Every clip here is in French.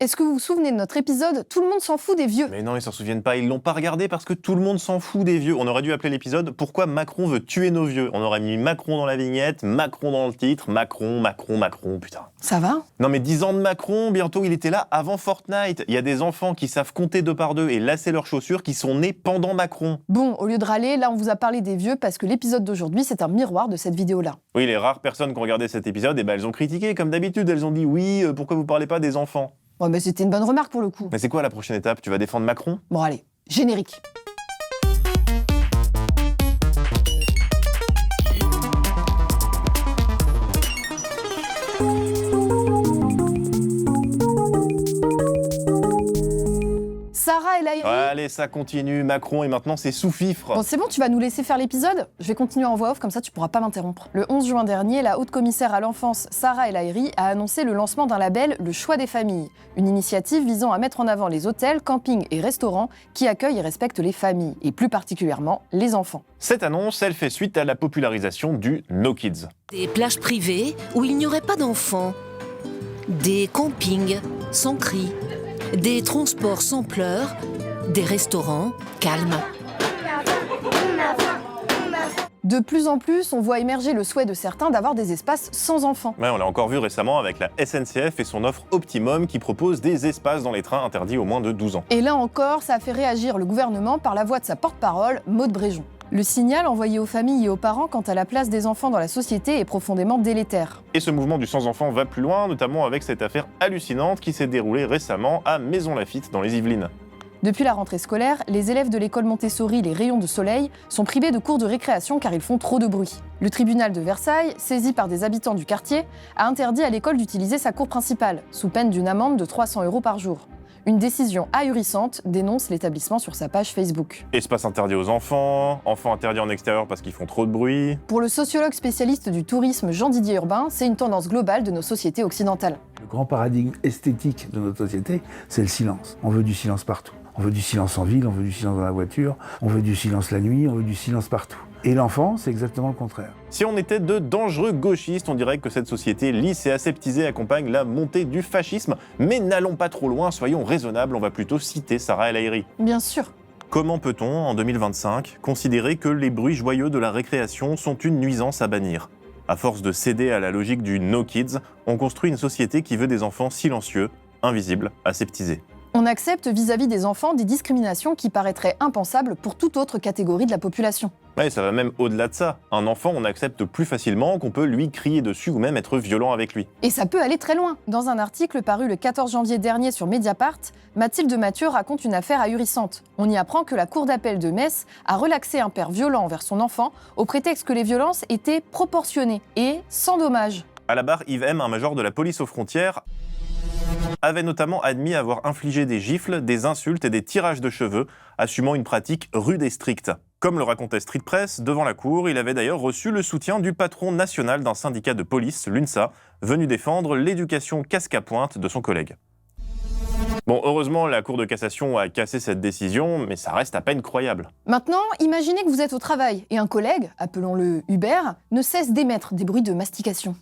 Est-ce que vous vous souvenez de notre épisode « Tout le monde s'en fout des vieux » ? Mais non, ils s'en souviennent pas, ils l'ont pas regardé parce que tout le monde s'en fout des vieux. On aurait dû appeler l'épisode « Pourquoi Macron veut tuer nos vieux ?» On aurait mis Macron dans la vignette, Macron dans le titre, Macron, putain. Ça va ? Non mais 10 ans de Macron, bientôt il était là avant Fortnite. Il y a des enfants qui savent compter 2 par 2 et lasser leurs chaussures qui sont nés pendant Macron. Bon, au lieu de râler, là on vous a parlé des vieux parce que l'épisode d'aujourd'hui c'est un miroir de cette vidéo-là. Oui, les rares personnes qui ont regardé cet épisode, elles ont critiqué comme d'habitude. Elles ont dit « Oui, pourquoi vous parlez pas des enfants ?» Ouais, mais c'était une bonne remarque pour le coup. Mais c'est quoi la prochaine étape ? Tu vas défendre Macron ? Bon allez, générique. Sarah El Haïry. Ouais, allez, ça continue. Macron et maintenant c'est sous-fifre. Bon, c'est bon, tu vas nous laisser faire l'épisode ? Je vais continuer en voix off, comme ça tu pourras pas m'interrompre. Le 11 juin dernier, la haute commissaire à l'enfance, Sarah El Haïry, a annoncé le lancement d'un label « Le choix des familles », une initiative visant à mettre en avant les hôtels, campings et restaurants qui accueillent et respectent les familles, et plus particulièrement les enfants. Cette annonce, elle fait suite à la popularisation du No Kids. Des plages privées où il n'y aurait pas d'enfants. Des campings sans cris. Des transports sans pleurs. Des restaurants calmes. De plus en plus, on voit émerger le souhait de certains d'avoir des espaces sans enfants. Ouais, on l'a encore vu récemment avec la SNCF et son offre Optimum qui propose des espaces dans les trains interdits aux moins de 12 ans. Et là encore, ça a fait réagir le gouvernement par la voix de sa porte-parole, Maud Bréjon. Le signal envoyé aux familles et aux parents quant à la place des enfants dans la société est profondément délétère. Et ce mouvement du sans-enfant va plus loin, notamment avec cette affaire hallucinante qui s'est déroulée récemment à Maisons-Laffitte dans les Yvelines. Depuis la rentrée scolaire, les élèves de l'école Montessori Les Rayons de Soleil sont privés de cours de récréation car ils font trop de bruit. Le tribunal de Versailles, saisi par des habitants du quartier, a interdit à l'école d'utiliser sa cour principale, sous peine d'une amende de 300 € par jour. Une décision ahurissante, dénonce l'établissement sur sa page Facebook. Espace interdit aux enfants, enfants interdits en extérieur parce qu'ils font trop de bruit. Pour le sociologue spécialiste du tourisme Jean-Didier Urbain, c'est une tendance globale de nos sociétés occidentales. Le grand paradigme esthétique de notre société, c'est le silence. On veut du silence partout. On veut du silence en ville, on veut du silence dans la voiture, on veut du silence la nuit, on veut du silence partout. Et l'enfant, c'est exactement le contraire. Si on était de dangereux gauchistes, on dirait que cette société lisse et aseptisée accompagne la montée du fascisme. Mais n'allons pas trop loin, soyons raisonnables, on va plutôt citer Sarah El Haïry. Bien sûr. Comment peut-on, en 2025, considérer que les bruits joyeux de la récréation sont une nuisance à bannir ? À force de céder à la logique du No Kids, on construit une société qui veut des enfants silencieux, invisibles, aseptisés. On accepte vis-à-vis des enfants des discriminations qui paraîtraient impensables pour toute autre catégorie de la population. Ouais, ça va même au-delà de ça. Un enfant, on accepte plus facilement qu'on peut lui crier dessus ou même être violent avec lui. Et ça peut aller très loin. Dans un article paru le 14 janvier dernier sur Mediapart, Mathilde Mathieu raconte une affaire ahurissante. On y apprend que la cour d'appel de Metz a relaxé un père violent envers son enfant au prétexte que les violences étaient proportionnées et sans dommage. À la barre, Yves M, un major de la police aux frontières, avait notamment admis avoir infligé des gifles, des insultes et des tirages de cheveux, assumant une pratique rude et stricte. Comme le racontait Street Press, devant la cour, il avait d'ailleurs reçu le soutien du patron national d'un syndicat de police, l'UNSA, venu défendre l'éducation casque à pointe de son collègue. Bon, heureusement, la Cour de cassation a cassé cette décision, mais ça reste à peine croyable. Maintenant, imaginez que vous êtes au travail et un collègue, appelons-le Hubert, ne cesse d'émettre des bruits de mastication.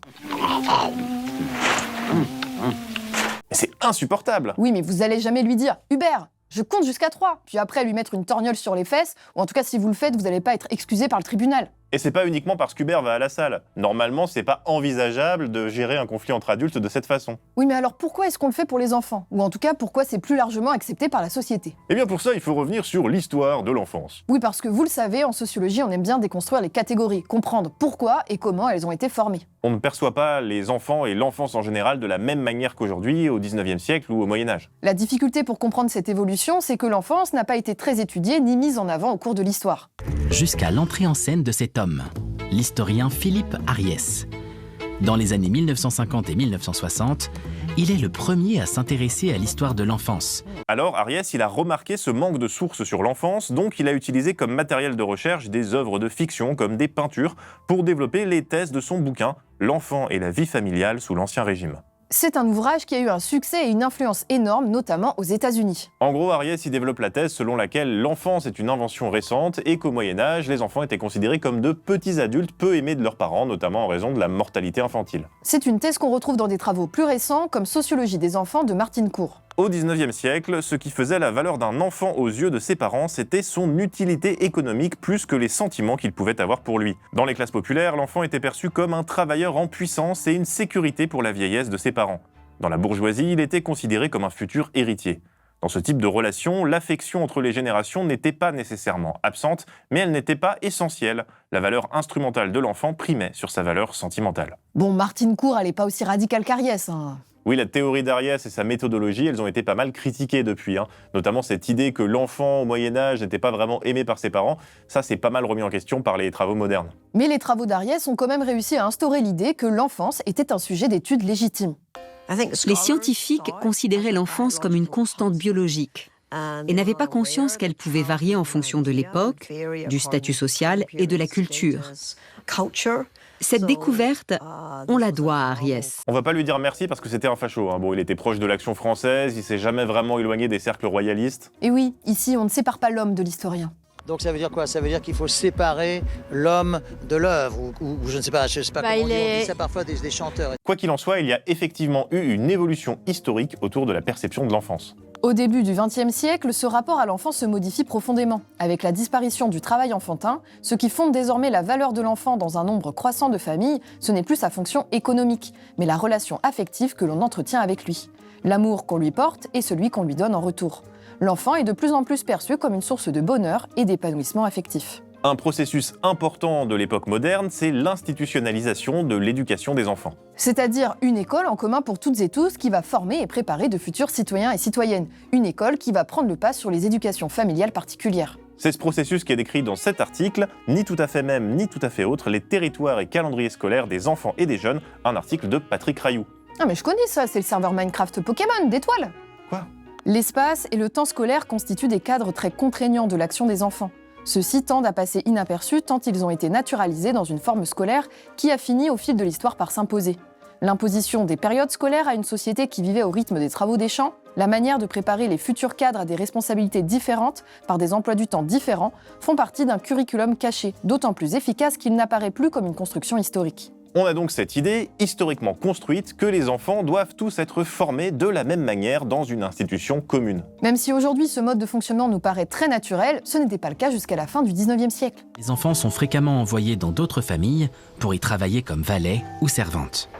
C'est insupportable. Oui, mais vous allez jamais lui dire « Hubert, je compte jusqu'à 3 », puis après lui mettre une torgnole sur les fesses, ou en tout cas si vous le faites, vous n'allez pas être excusé par le tribunal. Et c'est pas uniquement parce qu'Hubert va à la salle. Normalement, c'est pas envisageable de gérer un conflit entre adultes de cette façon. Oui, mais alors pourquoi est-ce qu'on le fait pour les enfants ? Ou en tout cas, pourquoi c'est plus largement accepté par la société ? Eh bien pour ça, il faut revenir sur l'histoire de l'enfance. Oui, parce que vous le savez, en sociologie, on aime bien déconstruire les catégories, comprendre pourquoi et comment elles ont été formées. On ne perçoit pas les enfants et l'enfance en général de la même manière qu'aujourd'hui, au 19e siècle ou au Moyen-Âge. La difficulté pour comprendre cette évolution, c'est que l'enfance n'a pas été très étudiée ni mise en avant au cours de l'histoire. Jusqu'à l'entrée en scène de cet homme, l'historien Philippe Ariès. Dans les années 1950 et 1960, il est le premier à s'intéresser à l'histoire de l'enfance. Alors, Ariès, il a remarqué ce manque de sources sur l'enfance, donc il a utilisé comme matériel de recherche des œuvres de fiction comme des peintures pour développer les thèses de son bouquin « L'enfant et la vie familiale sous l'Ancien Régime ». C'est un ouvrage qui a eu un succès et une influence énorme, notamment aux États-Unis. En gros, Ariès y développe la thèse selon laquelle l'enfance est une invention récente et qu'au Moyen-Âge, les enfants étaient considérés comme de petits adultes peu aimés de leurs parents, notamment en raison de la mortalité infantile. C'est une thèse qu'on retrouve dans des travaux plus récents, comme Sociologie des enfants de Martine Cour. Au XIXe siècle, ce qui faisait la valeur d'un enfant aux yeux de ses parents, c'était son utilité économique plus que les sentiments qu'il pouvait avoir pour lui. Dans les classes populaires, l'enfant était perçu comme un travailleur en puissance et une sécurité pour la vieillesse de ses parents. Dans la bourgeoisie, il était considéré comme un futur héritier. Dans ce type de relation, l'affection entre les générations n'était pas nécessairement absente, mais elle n'était pas essentielle. La valeur instrumentale de l'enfant primait sur sa valeur sentimentale. Bon, Martine Court, elle n'est pas aussi radicale qu'Ariès. Oui, la théorie d'Ariès et sa méthodologie, elles ont été pas mal critiquées depuis, notamment cette idée que l'enfant au Moyen-Âge n'était pas vraiment aimé par ses parents. Ça, c'est pas mal remis en question par les travaux modernes. Mais les travaux d'Ariès ont quand même réussi à instaurer l'idée que l'enfance était un sujet d'étude légitime. Les scientifiques considéraient l'enfance comme une constante biologique et n'avaient pas conscience qu'elle pouvait varier en fonction de l'époque, du statut social et de la culture. Cette découverte, on la doit à Ariès. On va pas lui dire merci parce que c'était un facho. Bon, il était proche de l'Action française, il s'est jamais vraiment éloigné des cercles royalistes. Et oui, ici, on ne sépare pas l'homme de l'historien. Donc ça veut dire quoi? Ça veut dire qu'il faut séparer l'homme de l'œuvre, ou je ne sais pas comment on dit ça parfois des chanteurs. Quoi qu'il en soit, il y a effectivement eu une évolution historique autour de la perception de l'enfance. Au début du XXe siècle, ce rapport à l'enfant se modifie profondément, avec la disparition du travail enfantin, ce qui fonde désormais la valeur de l'enfant dans un nombre croissant de familles, ce n'est plus sa fonction économique, mais la relation affective que l'on entretient avec lui. L'amour qu'on lui porte et celui qu'on lui donne en retour. L'enfant est de plus en plus perçu comme une source de bonheur et d'épanouissement affectif. Un processus important de l'époque moderne, c'est l'institutionnalisation de l'éducation des enfants. C'est-à-dire une école en commun pour toutes et tous qui va former et préparer de futurs citoyens et citoyennes. Une école qui va prendre le pas sur les éducations familiales particulières. C'est ce processus qui est décrit dans cet article, ni tout à fait même, ni tout à fait autre, les territoires et calendriers scolaires des enfants et des jeunes, un article de Patrick Rayoux. Ah mais je connais ça, c'est le serveur Minecraft Pokémon, d'étoiles. Quoi ? L'espace et le temps scolaire constituent des cadres très contraignants de l'action des enfants. Ceux-ci tendent à passer inaperçus tant ils ont été naturalisés dans une forme scolaire qui a fini au fil de l'histoire par s'imposer. L'imposition des périodes scolaires à une société qui vivait au rythme des travaux des champs, la manière de préparer les futurs cadres à des responsabilités différentes par des emplois du temps différents font partie d'un curriculum caché, d'autant plus efficace qu'il n'apparaît plus comme une construction historique. On a donc cette idée, historiquement construite, que les enfants doivent tous être formés de la même manière dans une institution commune. Même si aujourd'hui ce mode de fonctionnement nous paraît très naturel, ce n'était pas le cas jusqu'à la fin du XIXe siècle. Les enfants sont fréquemment envoyés dans d'autres familles pour y travailler comme valets ou servantes.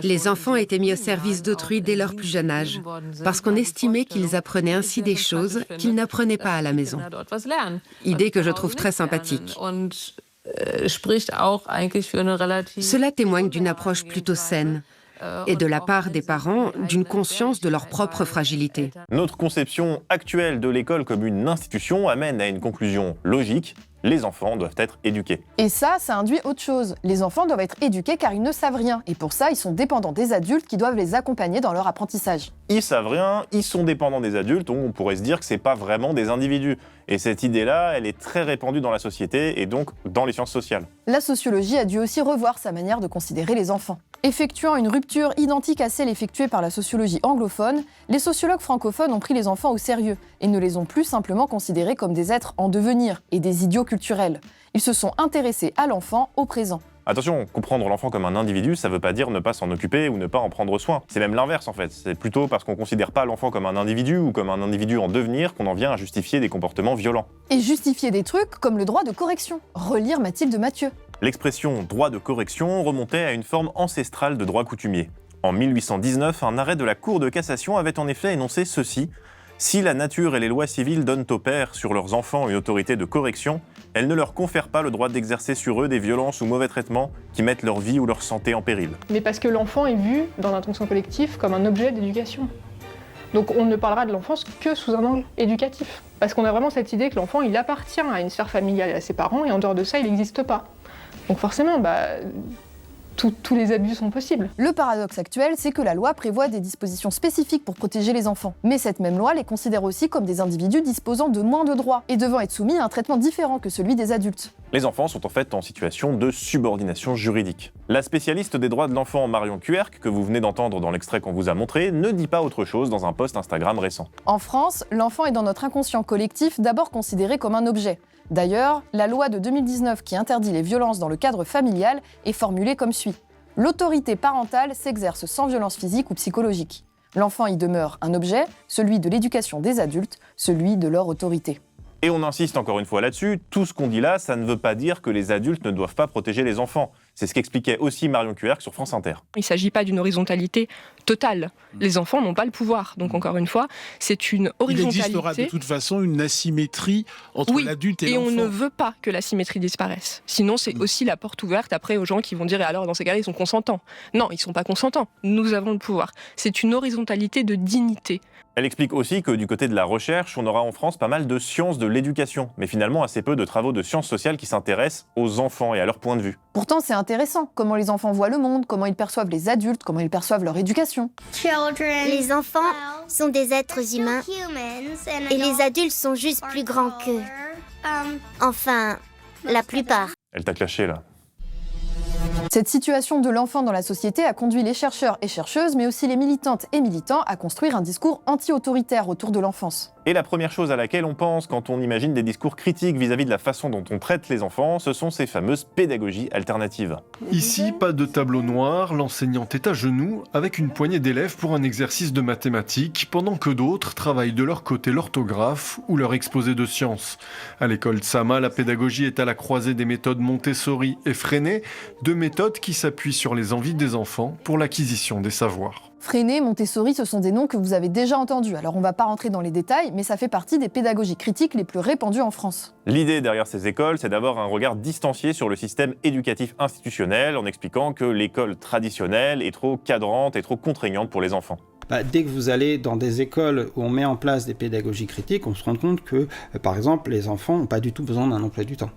Les enfants étaient mis au service d'autrui dès leur plus jeune âge, parce qu'on estimait qu'ils apprenaient ainsi des choses qu'ils n'apprenaient pas à la maison. Idée que je trouve très sympathique. Cela témoigne d'une approche plutôt saine, et de la part des parents, d'une conscience de leur propre fragilité. Notre conception actuelle de l'école comme une institution amène à une conclusion logique. Les enfants doivent être éduqués. Et ça induit autre chose. Les enfants doivent être éduqués car ils ne savent rien. Et pour ça, ils sont dépendants des adultes qui doivent les accompagner dans leur apprentissage. Ils savent rien, ils sont dépendants des adultes, donc on pourrait se dire que c'est pas vraiment des individus. Et cette idée-là, elle est très répandue dans la société et donc dans les sciences sociales. La sociologie a dû aussi revoir sa manière de considérer les enfants. Effectuant une rupture identique à celle effectuée par la sociologie anglophone, les sociologues francophones ont pris les enfants au sérieux et ne les ont plus simplement considérés comme des êtres en devenir et des idiots culturels. Ils se sont intéressés à l'enfant au présent. Attention, comprendre l'enfant comme un individu, ça veut pas dire ne pas s'en occuper ou ne pas en prendre soin. C'est même l'inverse en fait. C'est plutôt parce qu'on considère pas l'enfant comme un individu ou comme un individu en devenir qu'on en vient à justifier des comportements violents. Et justifier des trucs comme le droit de correction. Relire Mathilde Mathieu. L'expression « droit de correction » remontait à une forme ancestrale de droit coutumier. En 1819, un arrêt de la Cour de cassation avait en effet énoncé ceci : « Si la nature et les lois civiles donnent aux pères sur leurs enfants une autorité de correction, elles ne leur confèrent pas le droit d'exercer sur eux des violences ou mauvais traitements qui mettent leur vie ou leur santé en péril. » Mais parce que l'enfant est vu, dans l'intention collective, comme un objet d'éducation. Donc on ne parlera de l'enfance que sous un angle éducatif. Parce qu'on a vraiment cette idée que l'enfant, il appartient à une sphère familiale et à ses parents, et en dehors de ça, il n'existe pas. Donc forcément, tous les abus sont possibles. Le paradoxe actuel, c'est que la loi prévoit des dispositions spécifiques pour protéger les enfants. Mais cette même loi les considère aussi comme des individus disposant de moins de droits et devant être soumis à un traitement différent que celui des adultes. Les enfants sont en fait en situation de subordination juridique. La spécialiste des droits de l'enfant Marion Cuerck, que vous venez d'entendre dans l'extrait qu'on vous a montré, ne dit pas autre chose dans un post Instagram récent. En France, l'enfant est dans notre inconscient collectif d'abord considéré comme un objet. D'ailleurs, la loi de 2019 qui interdit les violences dans le cadre familial est formulée comme suit. L'autorité parentale s'exerce sans violence physique ou psychologique. L'enfant y demeure un objet, celui de l'éducation des adultes, celui de leur autorité. Et on insiste encore une fois là-dessus, tout ce qu'on dit là, ça ne veut pas dire que les adultes ne doivent pas protéger les enfants. C'est ce qu'expliquait aussi Marion Cuerck sur France Inter. Il ne s'agit pas d'une horizontalité totale. Les enfants n'ont pas le pouvoir. Donc encore une fois, c'est une horizontalité. Il existera de toute façon une asymétrie entre l'adulte et l'enfant. Et on ne veut pas que l'asymétrie disparaisse. Sinon, c'est aussi la porte ouverte après aux gens qui vont dire « et alors, dans ces cas-là, ils sont consentants ». Non, ils ne sont pas consentants. Nous avons le pouvoir. C'est une horizontalité de dignité. Elle explique aussi que du côté de la recherche, on aura en France pas mal de sciences de l'éducation, mais finalement assez peu de travaux de sciences sociales qui s'intéressent aux enfants et à leur point de vue. Pourtant, c'est intéressant, comment les enfants voient le monde, comment ils perçoivent les adultes, comment ils perçoivent leur éducation. Les enfants sont des êtres humains et les adultes sont juste plus grands qu'eux. Enfin, la plupart. Elle t'a clashé là. Cette situation de l'enfant dans la société a conduit les chercheurs et chercheuses, mais aussi les militantes et militants, à construire un discours anti-autoritaire autour de l'enfance. Et la première chose à laquelle on pense quand on imagine des discours critiques vis-à-vis de la façon dont on traite les enfants, ce sont ces fameuses pédagogies alternatives. Ici, pas de tableau noir, l'enseignante est à genoux avec une poignée d'élèves pour un exercice de mathématiques, pendant que d'autres travaillent de leur côté l'orthographe ou leur exposé de sciences. À l'école Tsama, la pédagogie est à la croisée des méthodes Montessori et Freinet, deux méthodes qui s'appuient sur les envies des enfants pour l'acquisition des savoirs. Freinet, Montessori, ce sont des noms que vous avez déjà entendus, alors on va pas rentrer dans les détails, mais ça fait partie des pédagogies critiques les plus répandues en France. L'idée derrière ces écoles, c'est d'avoir un regard distancié sur le système éducatif institutionnel, en expliquant que l'école traditionnelle est trop cadrante et trop contraignante pour les enfants. Dès que vous allez dans des écoles où on met en place des pédagogies critiques, on se rend compte que, par exemple, les enfants n'ont pas du tout besoin d'un emploi du temps.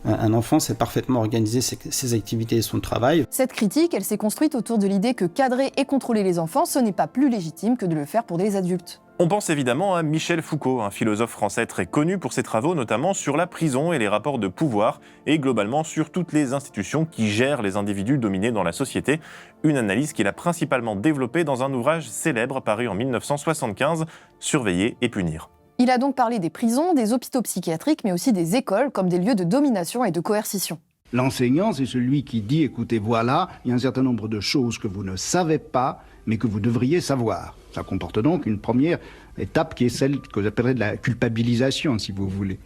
Un enfant sait parfaitement organiser ses activités et son travail. Cette critique, elle s'est construite autour de l'idée que cadrer et contrôler les enfants, ce n'est pas plus légitime que de le faire pour des adultes. On pense évidemment à Michel Foucault, un philosophe français très connu pour ses travaux notamment sur la prison et les rapports de pouvoir, et globalement sur toutes les institutions qui gèrent les individus dominés dans la société, une analyse qu'il a principalement développée dans un ouvrage célèbre paru en 1975, Surveiller et punir. Il a donc parlé des prisons, des hôpitaux psychiatriques, mais aussi des écoles comme des lieux de domination et de coercition. L'enseignant, c'est celui qui dit, écoutez, voilà, il y a un certain nombre de choses que vous ne savez pas, mais que vous devriez savoir. Ça comporte donc une première étape qui est celle que vous appellerez de la culpabilisation, si vous voulez.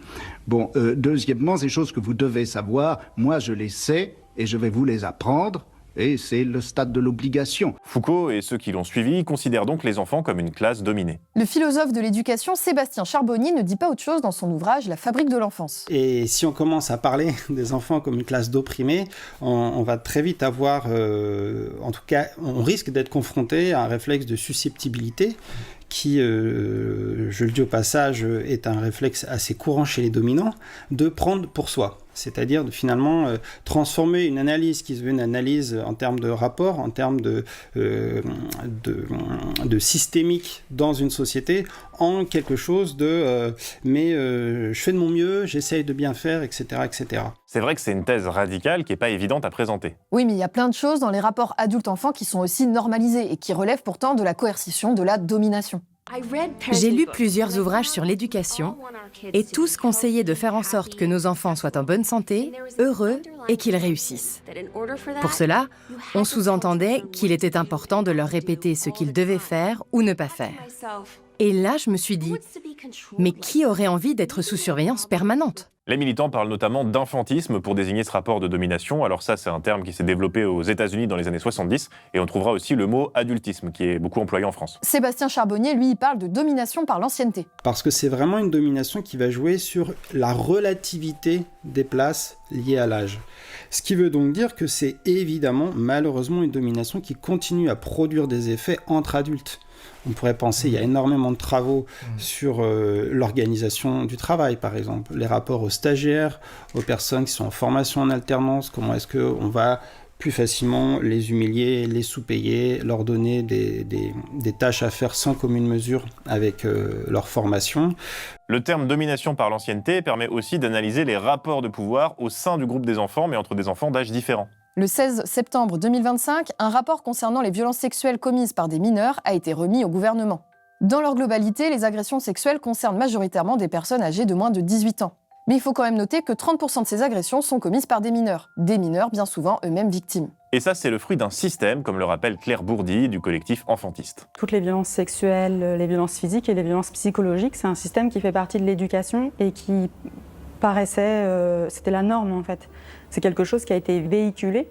Bon, deuxièmement, ces choses que vous devez savoir, moi je les sais et je vais vous les apprendre. Et c'est le stade de l'obligation. Foucault et ceux qui l'ont suivi considèrent donc les enfants comme une classe dominée. Le philosophe de l'éducation Sébastien Charbonnier ne dit pas autre chose dans son ouvrage La fabrique de l'enfance. Et si on commence à parler des enfants comme une classe d'opprimés, on va très vite avoir, en tout cas, on risque d'être confronté à un réflexe de susceptibilité qui, je le dis au passage, est un réflexe assez courant chez les dominants, de prendre pour soi. C'est-à-dire de finalement transformer une analyse qui se veut une analyse en termes de rapport, en termes de systémique dans une société, en quelque chose de je fais de mon mieux, j'essaye de bien faire, etc., etc. C'est vrai que c'est une thèse radicale qui n'est pas évidente à présenter. Oui, mais il y a plein de choses dans les rapports adultes-enfants qui sont aussi normalisées et qui relèvent pourtant de la coercition, de la domination. J'ai lu plusieurs ouvrages sur l'éducation et tous conseillaient de faire en sorte que nos enfants soient en bonne santé, heureux et qu'ils réussissent. Pour cela, on sous-entendait qu'il était important de leur répéter ce qu'ils devaient faire ou ne pas faire. Et là, je me suis dit, mais qui aurait envie d'être sous surveillance permanente ? Les militants parlent notamment d'infantisme pour désigner ce rapport de domination. Alors ça, c'est un terme qui s'est développé aux États-Unis dans les années 70. Et on trouvera aussi le mot adultisme, qui est beaucoup employé en France. Sébastien Charbonnier, lui, il parle de domination par l'ancienneté. Parce que c'est vraiment une domination qui va jouer sur la relativité des places liées à l'âge. Ce qui veut donc dire que c'est évidemment, malheureusement, une domination qui continue à produire des effets entre adultes. On pourrait penser, il y a énormément de travaux sur l'organisation du travail, par exemple, les rapports aux stagiaires, aux personnes qui sont en formation en alternance, comment est-ce qu'on va plus facilement les humilier, les sous-payer, leur donner des tâches à faire sans commune mesure avec leur formation. Le terme domination par l'ancienneté permet aussi d'analyser les rapports de pouvoir au sein du groupe des enfants, mais entre des enfants d'âge différents. Le 16 septembre 2025, un rapport concernant les violences sexuelles commises par des mineurs a été remis au gouvernement. Dans leur globalité, les agressions sexuelles concernent majoritairement des personnes âgées de moins de 18 ans. Mais il faut quand même noter que 30% de ces agressions sont commises par des mineurs bien souvent eux-mêmes victimes. Et ça, c'est le fruit d'un système, comme le rappelle Claire Bourdi du collectif Enfantiste. Toutes les violences sexuelles, les violences physiques et les violences psychologiques, c'est un système qui fait partie de l'éducation et qui paraissait, c'était la norme en fait. C'est quelque chose qui a été véhiculé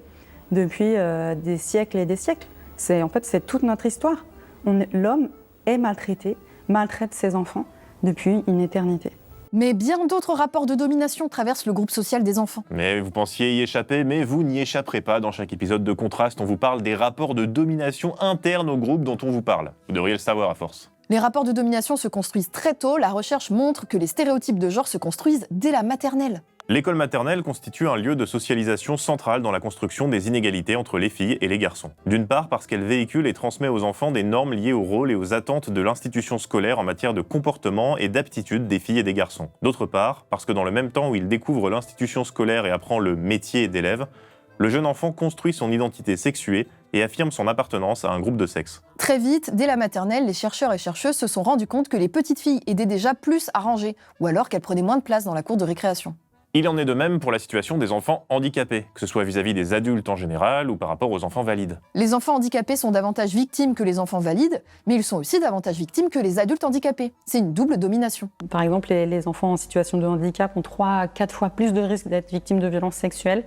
depuis des siècles et des siècles. C'est toute notre histoire. L'homme est maltraité, maltraite ses enfants depuis une éternité. Mais bien d'autres rapports de domination traversent le groupe social des enfants. Mais vous pensiez y échapper, mais vous n'y échapperez pas. Dans chaque épisode de Contraste, on vous parle des rapports de domination internes au groupe dont on vous parle. Vous devriez le savoir à force. Les rapports de domination se construisent très tôt. La recherche montre que les stéréotypes de genre se construisent dès la maternelle. L'école maternelle constitue un lieu de socialisation central dans la construction des inégalités entre les filles et les garçons. D'une part parce qu'elle véhicule et transmet aux enfants des normes liées au rôle et aux attentes de l'institution scolaire en matière de comportement et d'aptitude des filles et des garçons. D'autre part parce que dans le même temps où il découvre l'institution scolaire et apprend le métier d'élève, le jeune enfant construit son identité sexuée et affirme son appartenance à un groupe de sexe. Très vite, dès la maternelle, les chercheurs et chercheuses se sont rendus compte que les petites filles aidaient déjà plus à ranger, ou alors qu'elles prenaient moins de place dans la cour de récréation. Il en est de même pour la situation des enfants handicapés, que ce soit vis-à-vis des adultes en général ou par rapport aux enfants valides. Les enfants handicapés sont davantage victimes que les enfants valides, mais ils sont aussi davantage victimes que les adultes handicapés. C'est une double domination. Par exemple, les enfants en situation de handicap ont 3 à 4 fois plus de risques d'être victimes de violences sexuelles.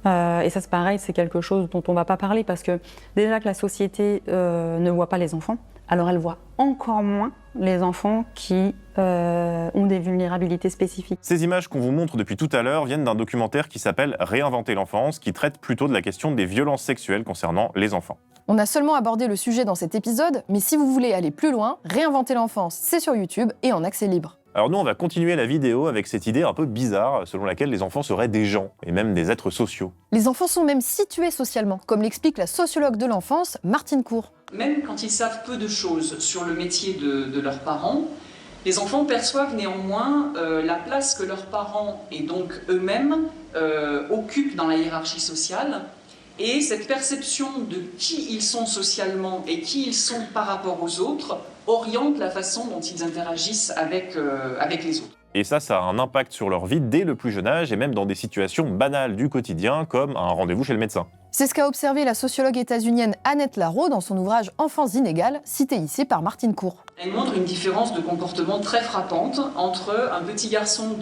Et ça, c'est pareil, c'est quelque chose dont on ne va pas parler parce que déjà que la société ne voit pas les enfants, alors elle voit encore moins les enfants qui ont des vulnérabilités spécifiques. Ces images qu'on vous montre depuis tout à l'heure viennent d'un documentaire qui s'appelle « Réinventer l'enfance » qui traite plutôt de la question des violences sexuelles concernant les enfants. On a seulement abordé le sujet dans cet épisode, mais si vous voulez aller plus loin, Réinventer l'enfance, c'est sur YouTube et en accès libre. Alors nous, on va continuer la vidéo avec cette idée un peu bizarre, selon laquelle les enfants seraient des gens, et même des êtres sociaux. Les enfants sont même situés socialement, comme l'explique la sociologue de l'enfance, Martine Cour. Même quand ils savent peu de choses sur le métier de leurs parents, les enfants perçoivent néanmoins la place que leurs parents, et donc eux-mêmes, occupent dans la hiérarchie sociale. Et cette perception de qui ils sont socialement et qui ils sont par rapport aux autres oriente la façon dont ils interagissent avec les autres. Et ça a un impact sur leur vie dès le plus jeune âge et même dans des situations banales du quotidien comme un rendez-vous chez le médecin. C'est ce qu'a observé la sociologue états-unienne Annette Larreau dans son ouvrage Enfants inégales, cité ici par Martine Cour. Elle montre une différence de comportement très frappante entre un petit garçon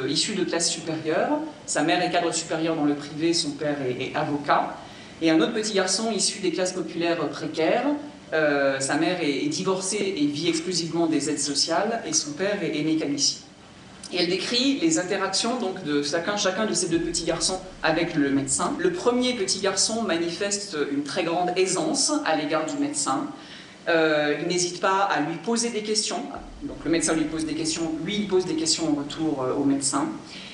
issu de classe supérieure, sa mère est cadre supérieur dans le privé, son père est avocat, et un autre petit garçon issu des classes populaires précaires, sa mère est divorcée et vit exclusivement des aides sociales, et son père est mécanicien. Et elle décrit les interactions donc, de chacun de ces deux petits garçons avec le médecin. Le premier petit garçon manifeste une très grande aisance à l'égard du médecin. Il n'hésite pas à lui poser des questions. Donc le médecin lui pose des questions, lui il pose des questions en retour au médecin.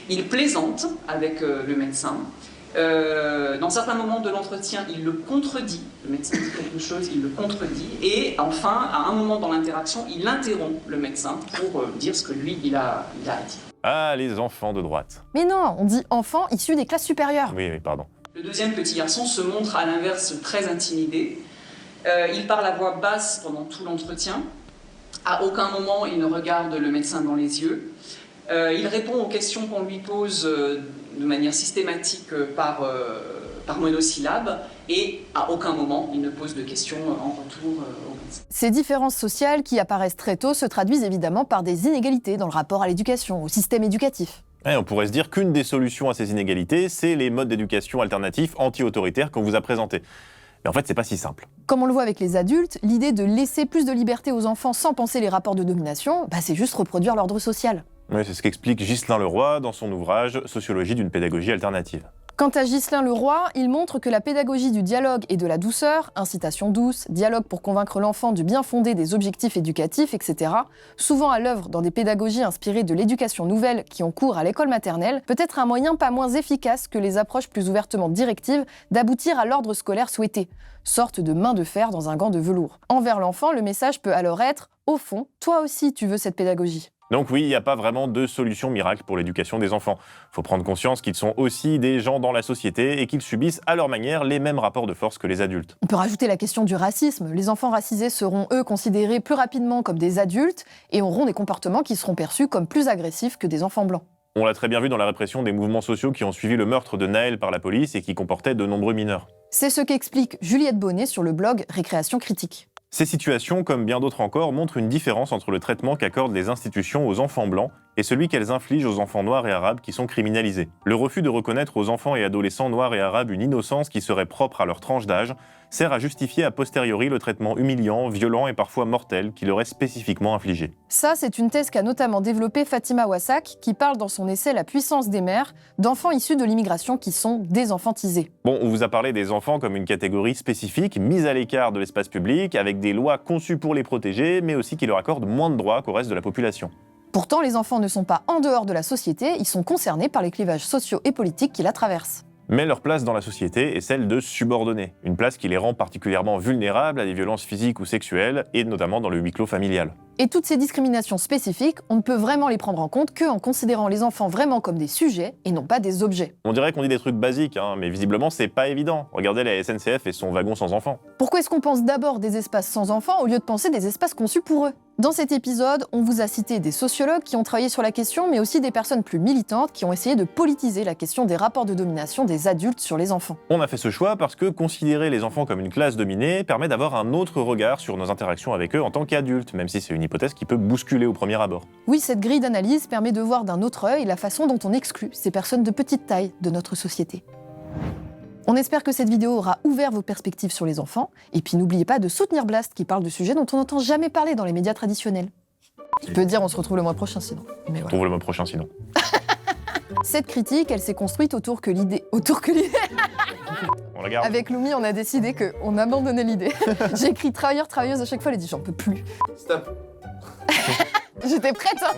Il plaisante avec le médecin. Dans certains moments de l'entretien, il le contredit. Le médecin dit quelque chose, il le contredit. Et enfin, à un moment dans l'interaction, il interrompt le médecin pour dire ce que lui, il a dit. Ah, les enfants de droite. Mais non, on dit enfants issus des classes supérieures. Oui, pardon. Le deuxième petit garçon se montre à l'inverse très intimidé. Il parle à voix basse pendant tout l'entretien. À aucun moment, il ne regarde le médecin dans les yeux. Il répond aux questions qu'on lui pose de manière systématique par monosyllabe et à aucun moment il ne pose de questions en retour au médecin. Ces différences sociales qui apparaissent très tôt se traduisent évidemment par des inégalités dans le rapport à l'éducation, au système éducatif. On pourrait se dire qu'une des solutions à ces inégalités, c'est les modes d'éducation alternatifs anti-autoritaires qu'on vous a présentés. Mais en fait, c'est pas si simple. Comme on le voit avec les adultes, l'idée de laisser plus de liberté aux enfants sans penser les rapports de domination, c'est juste reproduire l'ordre social. Oui, c'est ce qu'explique Ghislain Leroy dans son ouvrage « Sociologie d'une pédagogie alternative ». Quant à Ghislain Leroy, il montre que la pédagogie du dialogue et de la douceur, incitation douce, dialogue pour convaincre l'enfant du bien fondé des objectifs éducatifs, etc., souvent à l'œuvre dans des pédagogies inspirées de l'éducation nouvelle qui ont cours à l'école maternelle, peut être un moyen pas moins efficace que les approches plus ouvertement directives d'aboutir à l'ordre scolaire souhaité, sorte de main de fer dans un gant de velours. Envers l'enfant, le message peut alors être « Au fond, toi aussi tu veux cette pédagogie ». Donc oui, il n'y a pas vraiment de solution miracle pour l'éducation des enfants. Il faut prendre conscience qu'ils sont aussi des gens dans la société et qu'ils subissent à leur manière les mêmes rapports de force que les adultes. On peut rajouter la question du racisme. Les enfants racisés seront, eux, considérés plus rapidement comme des adultes et auront des comportements qui seront perçus comme plus agressifs que des enfants blancs. On l'a très bien vu dans la répression des mouvements sociaux qui ont suivi le meurtre de Naël par la police et qui comportaient de nombreux mineurs. C'est ce qu'explique Juliette Bonnet sur le blog Récréation Critique. Ces situations, comme bien d'autres encore, montrent une différence entre le traitement qu'accordent les institutions aux enfants blancs et celui qu'elles infligent aux enfants noirs et arabes qui sont criminalisés. Le refus de reconnaître aux enfants et adolescents noirs et arabes une innocence qui serait propre à leur tranche d'âge sert à justifier a posteriori le traitement humiliant, violent et parfois mortel qui leur est spécifiquement infligé. Ça, c'est une thèse qu'a notamment développée Fatima Wassak, qui parle dans son essai La puissance des mères d'enfants issus de l'immigration qui sont désenfantisés. Bon, on vous a parlé des enfants comme une catégorie spécifique, mise à l'écart de l'espace public, avec des lois conçues pour les protéger, mais aussi qui leur accordent moins de droits qu'au reste de la population. Pourtant, les enfants ne sont pas en dehors de la société, ils sont concernés par les clivages sociaux et politiques qui la traversent. Mais leur place dans la société est celle de subordonnés, une place qui les rend particulièrement vulnérables à des violences physiques ou sexuelles, et notamment dans le huis clos familial. Et toutes ces discriminations spécifiques, on ne peut vraiment les prendre en compte qu'en considérant les enfants vraiment comme des sujets et non pas des objets. On dirait qu'on dit des trucs basiques, mais visiblement c'est pas évident. Regardez la SNCF et son wagon sans enfants. Pourquoi est-ce qu'on pense d'abord des espaces sans enfants au lieu de penser des espaces conçus pour eux ? Dans cet épisode, on vous a cité des sociologues qui ont travaillé sur la question, mais aussi des personnes plus militantes qui ont essayé de politiser la question des rapports de domination des adultes sur les enfants. On a fait ce choix parce que considérer les enfants comme une classe dominée permet d'avoir un autre regard sur nos interactions avec eux en tant qu'adultes, même si c'est une hypothèse qui peut bousculer au premier abord. Oui, cette grille d'analyse permet de voir d'un autre œil la façon dont on exclut ces personnes de petite taille de notre société. On espère que cette vidéo aura ouvert vos perspectives sur les enfants, et puis n'oubliez pas de soutenir Blast qui parle de sujets dont on n'entend jamais parler dans les médias traditionnels. Je peux dire on se retrouve le mois prochain sinon. Mais voilà. On se retrouve le mois prochain sinon. Cette critique, elle s'est construite autour que l'idée... On la garde. Avec Loumi, on a décidé qu'on abandonnait l'idée. J'ai écrit travailleur, travailleuse à chaque fois, elle a dit j'en peux plus. Stop. J'étais prête, hein.